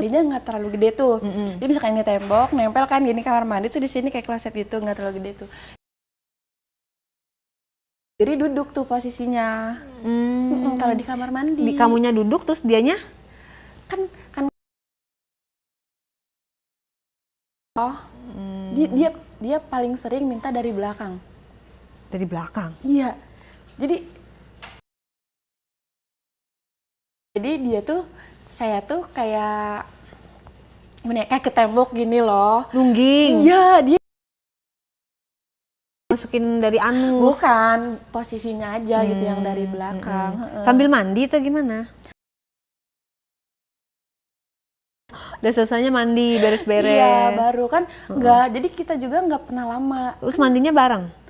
Dia nggak terlalu gede tuh. Dia misalkan ini tembok, nempel kan gini kamar mandi tuh di sini kayak kloset gitu, nggak terlalu gede tuh. Jadi duduk tuh posisinya. Kalau di kamar mandi. Di kamunya duduk terus dianya? Kan oh. Dia paling sering minta dari belakang. Dari belakang? Iya. Jadi dia tuh, saya tuh kayak gimana ya, kayak ke tembok gini loh. Nungging? Iya, dia masukin dari anus? Bukan, posisinya aja gitu yang dari belakang. Sambil mandi atau gimana? Udah selesainya mandi, beres-beres? Iya, baru kan nggak, jadi kita juga nggak pernah lama. Terus mandinya bareng?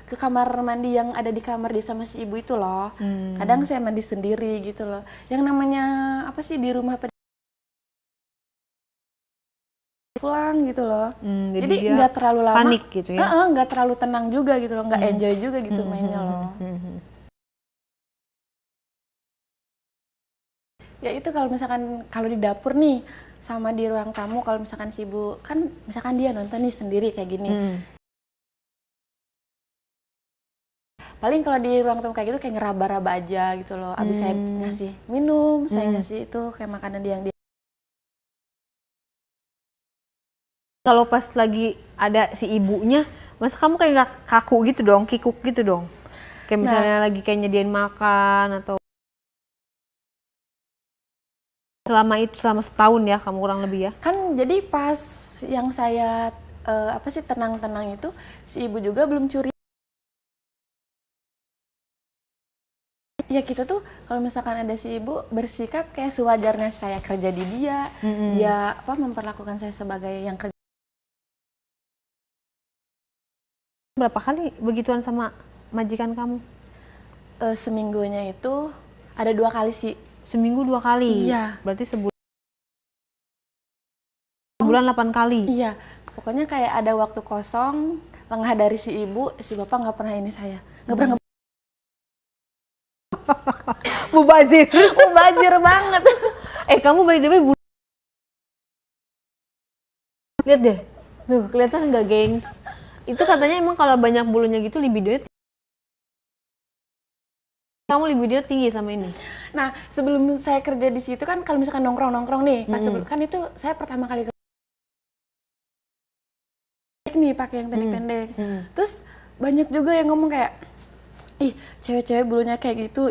Ke kamar mandi yang ada di kamar dia sama si ibu itu loh. Kadang saya mandi sendiri gitu loh. Yang namanya apa sih di rumah pulang gitu loh. Jadi nggak terlalu lama. Panik gitu ya? Nggak terlalu tenang juga gitu loh, nggak enjoy juga gitu mainnya loh. Ya itu kalau misalkan kalau di dapur nih sama di ruang tamu, kalau misalkan si ibu kan misalkan dia nonton nih sendiri kayak gini. Paling kalau di ruang tamu kayak gitu kayak ngeraba-raba aja gitu loh. Abis saya ngasih minum, saya ngasih itu kayak makanan dia yang dia. Kalau pas lagi ada si ibunya, masa kamu kayak nggak kaku gitu dong, kikuk gitu dong? Kayak misalnya lagi kayak nyediain makan atau selama setahun ya kamu kurang lebih ya? Kan jadi pas yang saya tenang-tenang itu si ibu juga belum curi. Ya kita tuh kalau misalkan ada si ibu bersikap kayak sewajarnya saya kerja di dia, dia memperlakukan saya sebagai yang kerja. Berapa kali begituan sama majikan kamu? Seminggunya itu ada 2 kali sih. Seminggu 2 kali? Iya. Berarti sebulan 8 kali? Iya, pokoknya kayak ada waktu kosong, lengah dari si ibu, si bapak nggak pernah ini saya. Nggak pernah Mubazir. Mubazir banget. Kamu by the way lihat deh, tuh kelihatan nggak gengs? Itu katanya emang kalau banyak bulunya gitu libidonya kamu libido tinggi sama ini. Nah, sebelum saya kerja di situ kan kalau misalkan nongkrong nih, pas sebelum kan itu saya pertama kali nih pakai yang tadi pendek. Terus banyak juga yang ngomong kayak, ih cewek-cewek bulunya kayak gitu.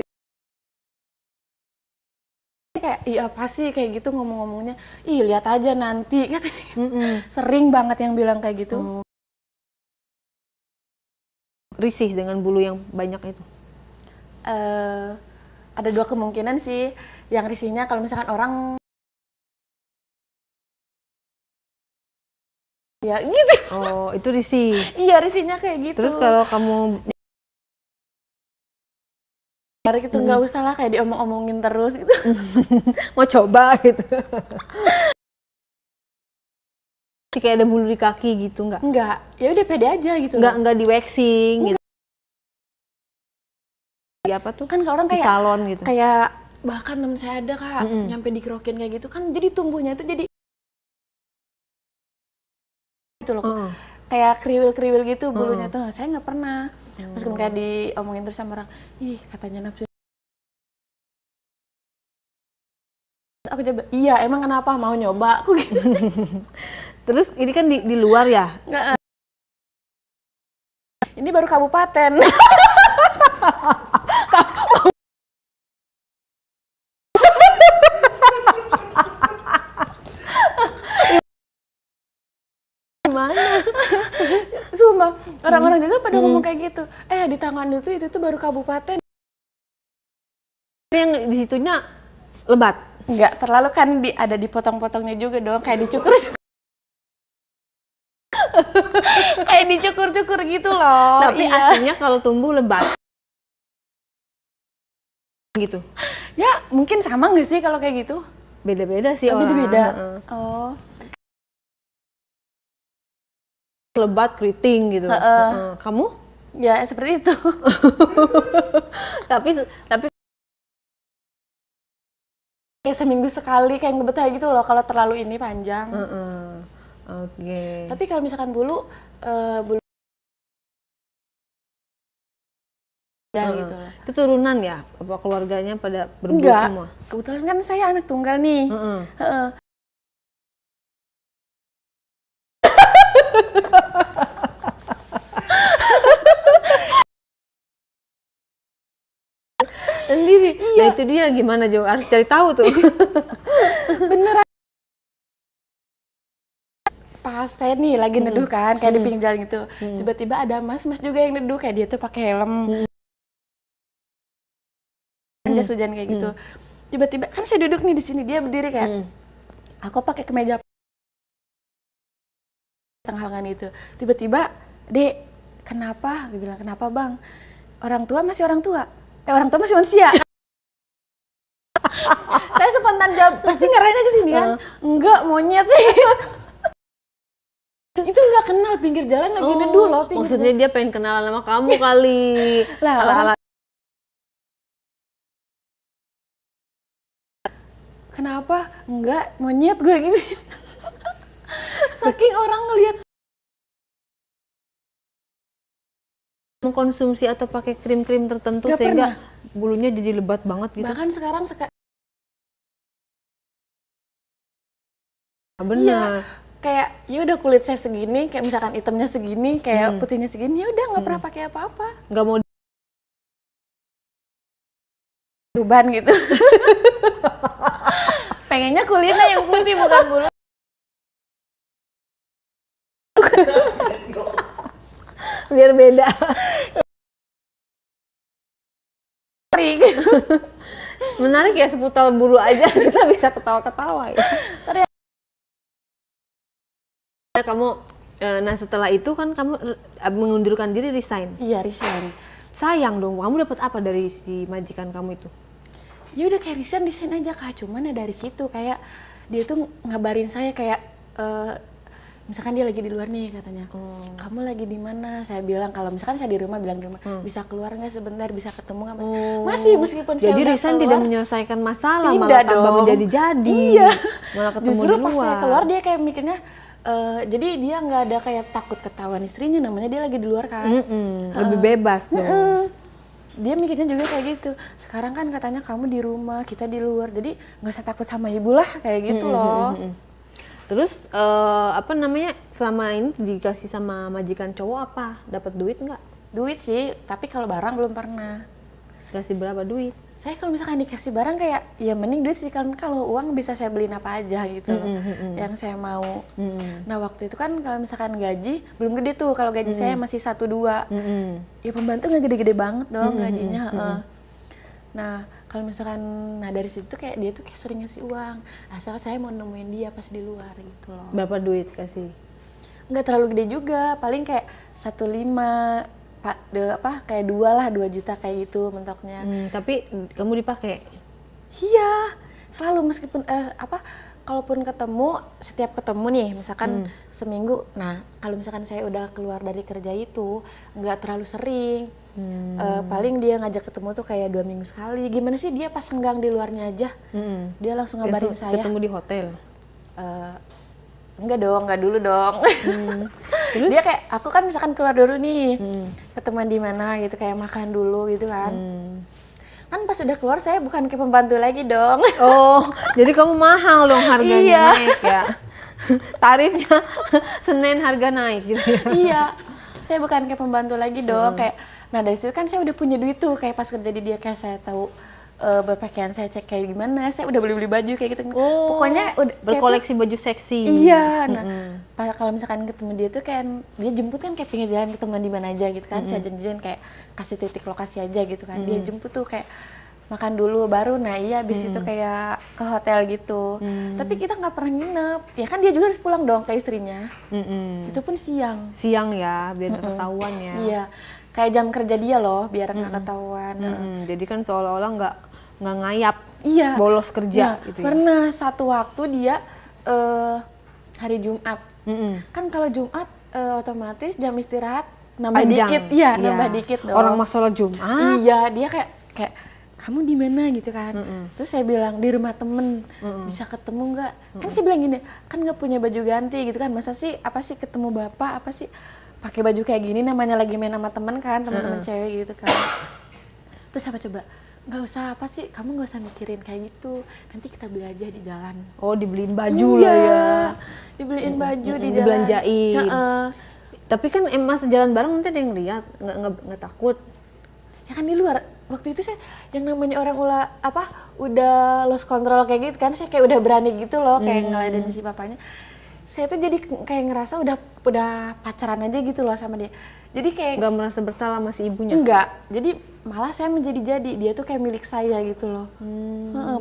Kayak, iya apa sih kayak gitu ngomong-ngomongnya. Ih lihat aja nanti katanya. Sering banget yang bilang kayak gitu. Risih dengan bulu yang banyak itu? Ada 2 kemungkinan sih. Yang risihnya kalau misalkan orang ya gitu. Oh, itu risih? Iya, risihnya kayak gitu. Terus kalau kamu itu nggak usah lah kayak diomong-omongin terus gitu. mau coba gitu? Kayak ada bulu di kaki gitu nggak? Nggak, ya udah pede aja gitu. Nggak di waxing gitu? Di apa tuh? Kan orang kayak di salon gitu? Kayak bahkan temen saya ada kak, nyampe dikerokin kayak gitu kan, jadi tumbuhnya itu jadi gitu loh. Kayak kriwil-kriwil gitu bulunya tuh. Saya nggak pernah. Meskipun kayak diomongin terus sama orang, ih katanya nafsu. Aku coba, iya emang kenapa mau nyoba aku gitu. Terus ini kan di luar ya? Ini baru kabupaten. Gimana? Sumpah, orang-orang juga pada ngomong kayak gitu. Di tangan itu tuh baru kabupaten. Yang di situnya lebat? Enggak, terlalu kan ada dipotong-potongnya juga dong, kayak dicukur. Kayak dicukur-cukur gitu loh. Tapi aslinya kalau tumbuh lebat gitu? Ya mungkin sama nggak sih kalau kayak gitu? Beda-beda sih orang. Beda-beda. Oh. Lebat, keriting gitu. Kamu? Ya seperti itu. tapi kayak seminggu sekali kayak ngebetah gitu loh kalau terlalu ini panjang. Oke. Tapi kalau misalkan bulu gitu loh. Itu turunan ya? Apa keluarganya pada berbulu Enggak, semua? kebetulan kan saya anak tunggal nih. Heeh. Sendiri. Nah itu dia gimana Jo, harus cari tahu tuh. Beneran. Pas saya nih lagi neduh kan, kayak di pinggir jalan gitu. Tiba-tiba ada mas-mas juga yang neduh, kayak dia tuh pakai helm. Jas hujan kayak gitu. Tiba-tiba kan saya duduk nih di sini, dia berdiri kayak aku pakai kemeja tengah lengan itu. Tiba-tiba, "Dek, kenapa?" Dia bilang, "Kenapa, Bang? Orang tua masih orang tua. Orang tua masih manusia." Saya spontan jawab, pasti ngarahnya ke sini kan? Enggak, monyet sih. Itu nggak kenal, pinggir jalan lagi neduh loh. Maksudnya dia pengen kenalan sama kamu kali. Lah, kenapa? Enggak, monyet gue gitu. Saking orang ngelihat. Mengkonsumsi atau pakai krim-krim tertentu Gak sehingga pernah. bulunya jadi lebat banget gitu. Bahkan sekarang Benar. kayak ya udah kulit saya segini, kayak misalkan hitamnya segini, kayak putihnya segini, ya udah nggak pernah pakai apa-apa. Nggak mau Beban gitu. Pengennya kulitnya yang putih bukan bulu. biar beda. Menarik ya, seputar bulu aja kita bisa ketawa-ketawa ya. Kamu, nah setelah itu kan kamu mengundurkan diri, resign. Iya, resign. Sayang dong, kamu dapat apa dari si majikan kamu itu? Ya udah kayak resign aja Kak, cuman ya dari situ kayak dia tuh ngabarin saya kayak misalkan dia lagi di luar nih katanya, kamu lagi di mana? Saya bilang kalau misalkan saya di rumah, bilang di rumah, bisa keluar nggak sebentar, bisa ketemu nggak mas? Masih meskipun Jadi saya udah resign keluar, tidak menyelesaikan masalah, tidak malah tambah dong. menjadi-jadi. Iya. Malah ketemu Justru di pas luar. saya keluar dia kayak mikirnya, jadi dia nggak ada kayak takut ketahuan istrinya, namanya dia lagi di luar kan. Lebih bebas dong. Dia mikirnya juga kayak gitu. Sekarang kan katanya kamu di rumah, kita di luar, jadi nggak usah takut sama ibu lah kayak gitu loh. Terus apa namanya, selama ini dikasih sama majikan cowok apa? Dapat duit nggak? Duit sih, tapi kalau barang belum pernah. Kasih berapa duit? Saya kalau misalkan dikasih barang kayak ya mending duit sih, kan kalau uang bisa saya beliin apa aja gitu loh, yang saya mau. Nah waktu itu kan kalau misalkan gaji belum gede tuh, kalau gaji saya masih 1-2, ya pembantu nggak gede-gede banget dong gajinya. Nah kalau misalkan, nah dari situ tuh kayak dia tuh kayak sering ngasih uang, asal saya mau nemuin dia pas di luar gitu loh. Berapa duit kasih? Nggak terlalu gede juga, paling kayak 1,5, kayak 2 juta kayak gitu mentoknya. Tapi kamu dipakai? Iya, selalu meskipun kalaupun ketemu, setiap ketemu nih, misalkan seminggu. Nah, kalau misalkan saya udah keluar dari kerja itu, nggak terlalu sering. Paling dia ngajak ketemu tuh kayak 2 minggu sekali. Gimana sih dia pas senggang di luarnya aja, dia langsung ngabarin saya. Ketemu di hotel? Enggak dong, enggak dulu dong. Dia kayak, aku kan misalkan keluar dulu nih, ketemuan di mana gitu, kayak makan dulu gitu kan. Kan pas udah keluar saya bukan kayak pembantu lagi dong. Oh, jadi kamu mahal dong harganya. Iya. Naik ya. Tarifnya Senin harga naik gitu ya. Iya, saya bukan kayak pembantu lagi dong. Kayak, nah dari situ kan saya udah punya duit tuh, kayak pas kerja di dia kayak saya tahu berpakaian saya cek kayak gimana, saya udah beli baju kayak gitu. Pokoknya udah berkoleksi baju seksi. Iya, nah kalau misalkan ketemu dia tuh kayak dia jemput kan kayak pinggir jalan, ketemu di mana aja gitu kan. Saya janjiin kayak kasih titik lokasi aja gitu kan. Dia jemput tuh kayak makan dulu baru, nah iya abis itu kayak ke hotel gitu. Tapi kita nggak pernah nginep, ya kan dia juga harus pulang dong ke istrinya. Itu pun siang. Siang ya, biar nggak ketahuan ya. Iya, kayak jam kerja dia loh, biar nggak ketahuan. Jadi kan seolah-olah nggak ngayap, Iya. bolos kerja Nah, gitu ya. pernah satu waktu dia hari Jumat. Kan kalau Jumat otomatis jam istirahat nambah Panjang. dikit, iya nambah dikit dong. Orang mau sholat Jumat. Iya, dia kayak kamu di mana gitu kan. Terus saya bilang di rumah temen, bisa ketemu nggak? Kan saya bilang gini, kan nggak punya baju ganti gitu kan, masa sih apa sih ketemu bapak, apa sih pakai baju kayak gini, namanya lagi main sama temen kan, teman-teman cewek gitu kan. Terus apa coba, nggak usah apa sih, kamu nggak usah mikirin kayak gitu, nanti kita beli aja di jalan. Oh, dibeliin baju lah ya, dibeliin baju di jalan, dibelanjain. Tapi kan masa jalan bareng nanti ada yang lihat, nggak takut? Ya kan di luar. Waktu itu saya yang namanya orang udah lost control kayak gitu kan, saya kayak udah berani gitu loh, kayak ngeladenin si papanya. Saya tuh jadi kayak ngerasa udah pacaran aja gitu loh sama dia. Jadi kayak nggak merasa bersalah sama si ibunya? Enggak, jadi malah saya menjadi dia tuh kayak milik saya gitu loh.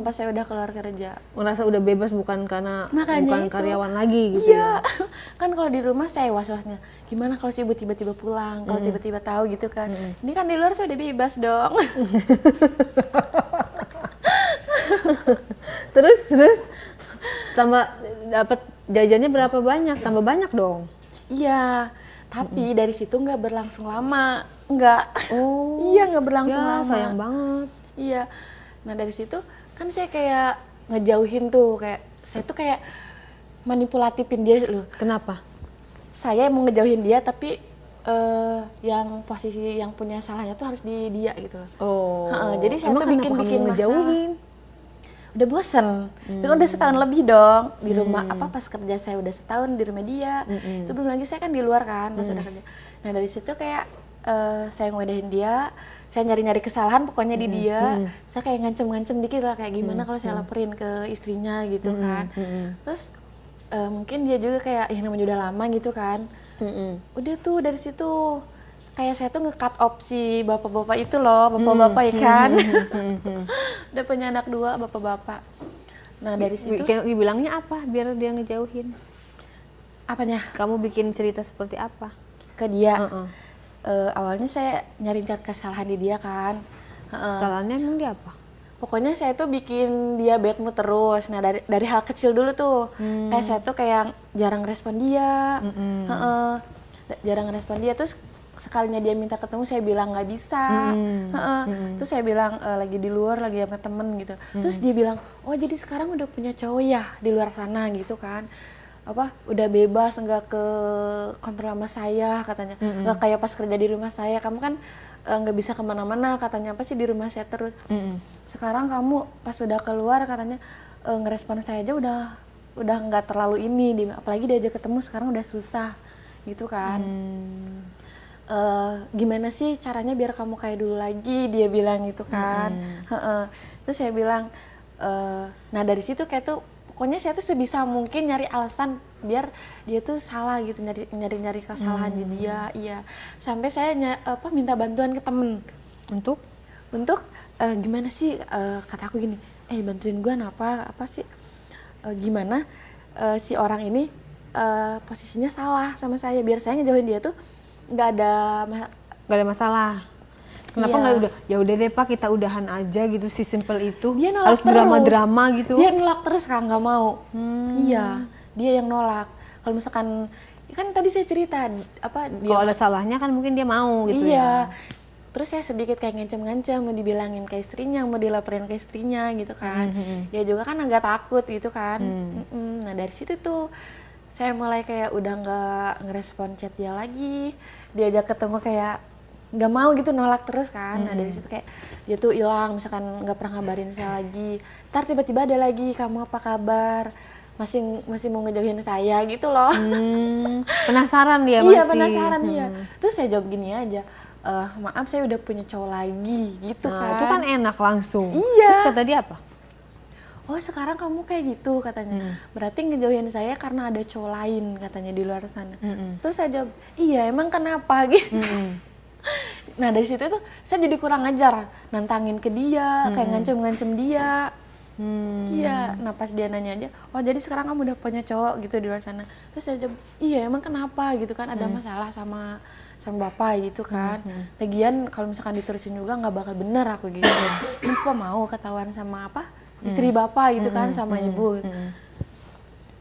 Pas saya udah keluar kerja. Merasa udah bebas, bukan karena Makanya bukan itu. karyawan lagi gitu. Iya. Kan kalau di rumah saya was-wasnya, gimana kalau si ibu tiba-tiba pulang, kalau tiba-tiba tahu gitu kan. Ini kan di luar saya udah bebas dong. Terus tambah dapat jajannya berapa banyak? Tambah banyak dong. Iya, tapi dari situ nggak berlangsung lama, nggak. Oh, iya nggak berlangsung ya, lama. sayang banget. Iya, nah dari situ kan saya kayak ngejauhin tuh, kayak saya tuh kayak manipulatifin dia loh. Kenapa? Saya mau ngejauhin dia, tapi yang posisi yang punya salahnya tuh harus di dia gitu loh. Oh, jadi saya emang tuh bikin ngejauhin? Udah bosen, itu udah setahun lebih dong di rumah, pas kerja saya udah setahun di rumah dia, itu belum lagi saya kan di luar kan, pas udah kerja. Nah dari situ kayak saya ngwedahin dia, saya nyari-nyari kesalahan pokoknya di dia, saya kayak ngancem-ngancem dikit lah, kayak gimana kalau saya laporin ke istrinya gitu kan. Terus mungkin dia juga kayak, ya namanya udah lama gitu kan, udah tuh dari situ kayak saya tuh nge-cut opsi bapak-bapak itu loh, bapak-bapak ya kan. Udah punya anak 2, bapak-bapak. Nah dari situ bilangnya apa biar dia ngejauhin? Apanya? Kamu bikin cerita seperti apa ke dia? Awalnya saya nyari kesalahan di dia kan. Kesalahannya emang dia apa? Pokoknya saya tuh bikin dia bad mood terus. Nah dari hal kecil dulu tuh, kayak saya tuh kayak jarang respon dia, jarang respon dia. Terus sekalinya dia minta ketemu, saya bilang nggak bisa. Terus saya bilang lagi di luar, lagi sama temen gitu. Terus dia bilang, oh jadi sekarang udah punya cowok ya di luar sana gitu kan. Udah bebas, nggak ke kontrol sama saya katanya. Nggak kayak pas kerja di rumah saya, kamu kan nggak bisa kemana-mana katanya, apa sih di rumah saya terus. Sekarang kamu pas udah keluar katanya ngerespon saya aja udah nggak terlalu ini, apalagi diajak ketemu sekarang udah susah gitu kan. Gimana sih caranya biar kamu kayak dulu lagi, dia bilang gitu kan. Terus saya bilang, nah dari situ kayak tuh pokoknya saya tuh sebisa mungkin nyari alasan biar dia tuh salah gitu, nyari kesalahan di dia. Iya, sampai saya minta bantuan ke temen untuk gimana sih, kata aku gini, bantuin gue apa sih, gimana si orang ini posisinya salah sama saya, biar saya ngejauhin dia tuh nggak ada masalah. Kenapa nggak ya udah deh Pak, kita udahan aja gitu, si simple itu. Dia nolak harus drama-drama gitu. Dia nolak terus kan, nggak mau. Iya, dia yang nolak. Kalau misalkan kan tadi saya cerita kalau ada salahnya kan mungkin dia mau gitu. Iya. Terus saya sedikit kayak ngancam-ngancam, mau dibilangin ke istrinya, mau dilaporin ke istrinya gitu kan. Dia juga kan agak takut gitu kan. Nah dari situ tuh saya mulai kayak udah nggak ngerespon chat dia lagi, diajak ketemu kayak nggak mau gitu, nolak terus kan. Nah dari situ kayak dia tuh hilang, misalkan nggak pernah ngabarin saya lagi. Ntar tiba-tiba ada lagi, kamu apa kabar? Masih mau ngejauhin saya gitu loh. Penasaran dia masih. Iya penasaran dia. Terus saya jawab gini aja, maaf saya udah punya cowok lagi gitu kan. Itu kan enak langsung. Iya. Terus kata dia apa? Oh sekarang kamu kayak gitu katanya. Berarti ngejauhin saya karena ada cowok lain katanya di luar sana. Terus saya jawab, iya emang kenapa gitu. Nah dari situ tuh saya jadi kurang ajar, nantangin ke dia, kayak ngancem-ngancem dia. Iya, nah pas dia nanya aja, oh jadi sekarang kamu udah punya cowok gitu di luar sana. Terus saya jawab, iya emang kenapa gitu kan, ada masalah sama bapak gitu kan. Lagian kalau misalkan diterusin juga nggak bakal bener aku gitu. Kenapa mau ketahuan sama istri bapak gitu kan, sama ibu.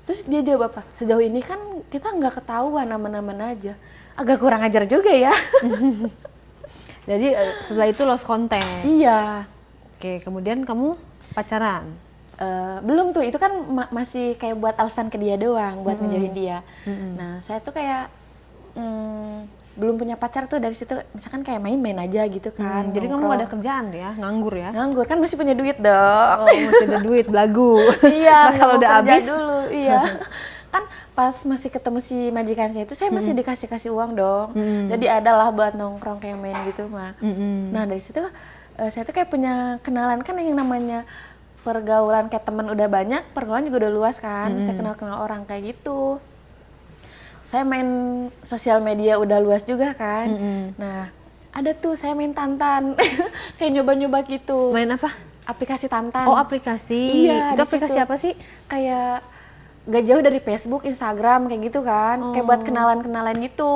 Terus dia jawab apa? Sejauh ini kan kita nggak ketahuan, aman-aman aja. Agak kurang ajar juga ya. Jadi setelah itu lost contact. Iya. Oke, kemudian kamu pacaran? Belum tuh, itu kan masih kayak buat alasan ke dia doang, buat ngejauhin dia. Nah, saya tuh kayak belum punya pacar tuh, dari situ misalkan kayak main-main aja gitu kan. Jadi kamu gak ada kerjaan ya, nganggur ya? Nganggur, kan masih punya duit dong. Oh, masih ada duit, belagu. Iya, kalau udah habis dulu, iya. Kan pas masih ketemu si majikan saya itu, saya masih dikasih uang dong. Jadi adalah buat nongkrong kayak main gitu mah. Nah, dari situ saya tuh kayak punya kenalan, kan yang namanya pergaulan kayak teman udah banyak, pergaulan juga udah luas kan, bisa kenal-kenal orang kayak gitu. Saya main sosial media udah luas juga kan. Nah, ada tuh saya main Tantan, kayak nyoba-nyoba gitu. main apa? Aplikasi Tantan. Oh, aplikasi. Iya, itu aplikasi apa sih? Kayak gak jauh dari Facebook, Instagram kayak gitu kan. Kayak buat kenalan-kenalan gitu.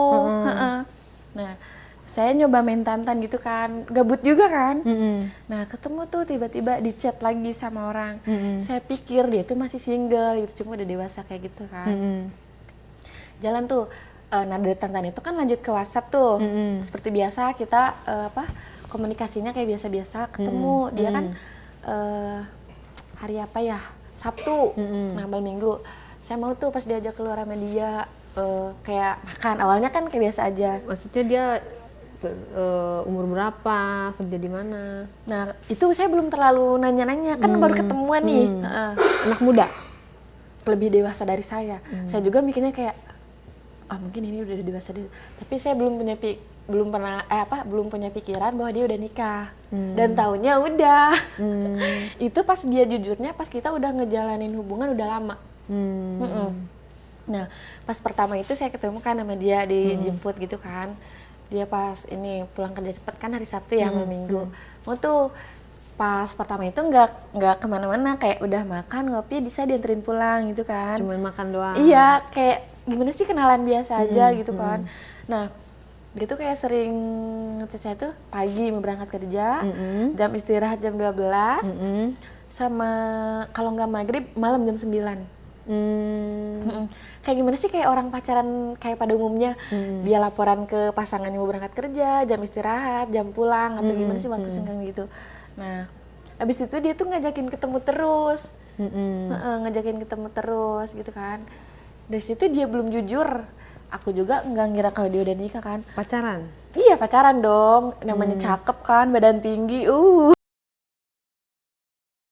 Nah, saya nyoba main Tantan gitu kan, gabut juga kan. Nah, ketemu tuh tiba-tiba di chat lagi sama orang. Saya pikir dia tuh masih single gitu, cuma udah dewasa kayak gitu kan. Jalan tuh, nah dari Tantan itu kan lanjut ke WhatsApp tuh. Seperti biasa kita komunikasinya kayak biasa-biasa, ketemu. Dia kan hari apa ya? Sabtu, nah malam Minggu. Saya mau tuh pas diajak keluar sama dia, kayak makan. Awalnya kan kayak biasa aja. Maksudnya dia umur berapa, kerja di mana? Nah, itu saya belum terlalu nanya-nanya, kan baru ketemuan nih. Anak muda? Lebih dewasa dari saya. Saya juga mikirnya kayak, mungkin ini udah dewasa deh. Tapi saya belum punya pikiran bahwa dia udah nikah. Dan taunya udah. Itu pas dia jujurnya, pas kita udah ngejalanin hubungan udah lama. Nah, pas pertama itu saya ketemu kan sama dia, dijemput gitu kan. Dia pas ini pulang kerja cepet kan hari Sabtu ya, malam Minggu. Mau tuh pas pertama itu nggak kemana-mana, kayak udah makan ngopi bisa dianterin pulang gitu kan. Cuman makan doang. Iya, kayak gimana sih, kenalan biasa aja gitu kan. Nah, dia tuh kayak sering ngechat saya tuh pagi mau berangkat kerja, jam istirahat jam 12, sama kalau nggak maghrib malam jam 9. Kayak gimana sih, kayak orang pacaran kayak pada umumnya. Dia laporan ke pasangannya mau berangkat kerja, jam istirahat, jam pulang, atau gimana sih waktu senggang gitu. Nah, abis itu dia tuh ngajakin ketemu terus, ngajakin ketemu terus gitu kan. Dari situ dia belum jujur, aku juga nggak ngira kalau dia udah nikah kan. Pacaran? Iya, pacaran dong, namanya cakep kan, badan tinggi,